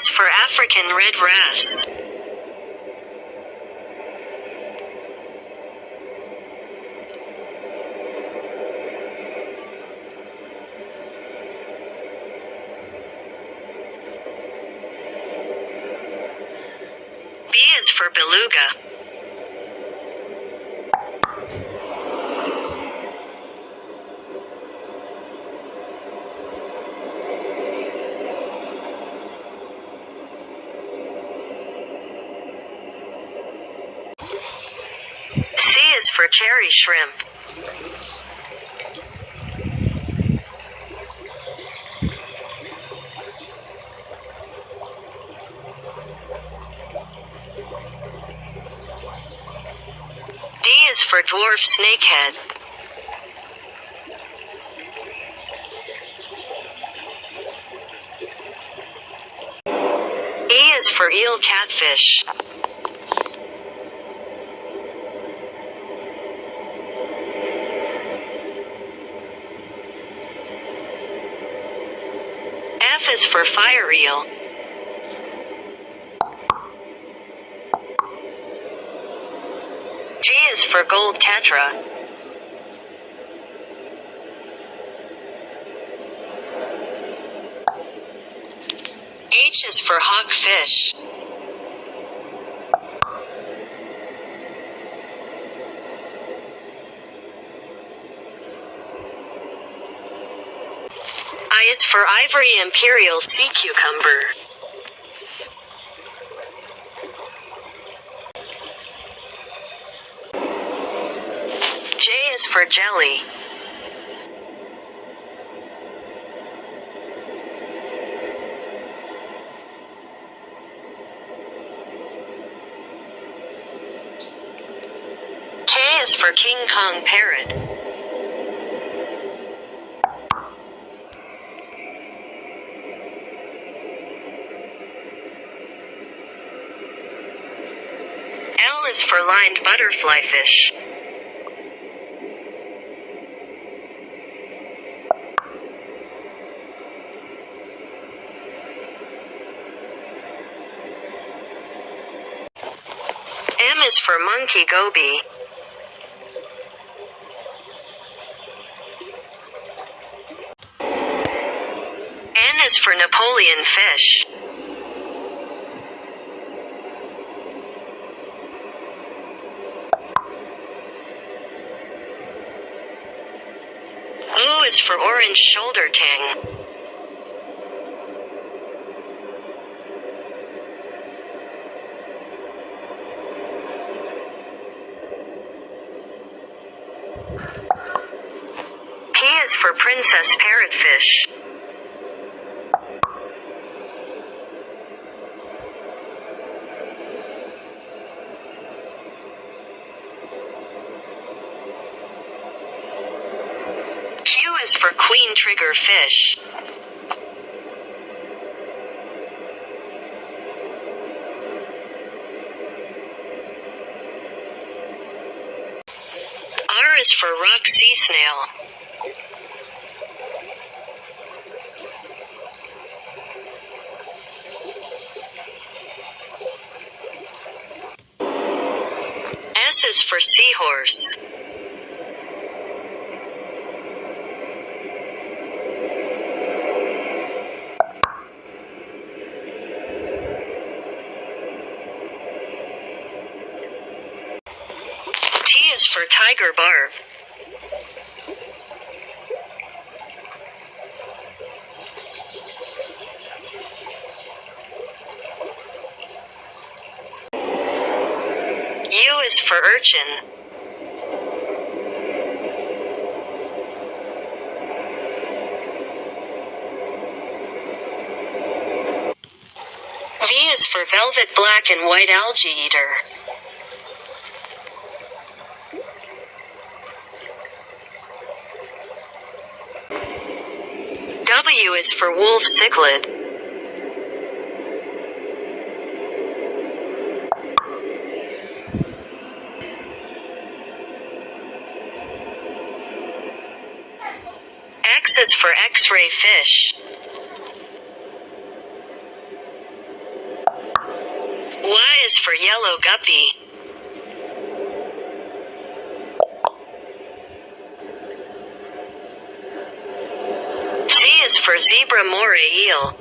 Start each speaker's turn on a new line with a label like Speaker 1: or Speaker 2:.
Speaker 1: is for African red wrasse. B is for beluga. C is for cherry shrimp. D is for dwarf snakehead. E is for eel catfish. F is for fire eel. G is for gold tetra. H is for hawkfish. I is for ivory imperial sea cucumber. J is for jelly. K is for King Kong Parrot. L is for lined butterfly fish. M is for Monkey Goby. N is for Napoleon fish. O is for Orange Shoulder Tang. P is for Princess Parrotfish. Q is for Queen Triggerfish. R is for rock sea snail. S is for seahorse. T is for tiger barb. U is for urchin. V is for velvet black and white algae eater. W is for wolf cichlid. X is for X-ray fish. for yellow guppy. Z is for zebra moray eel.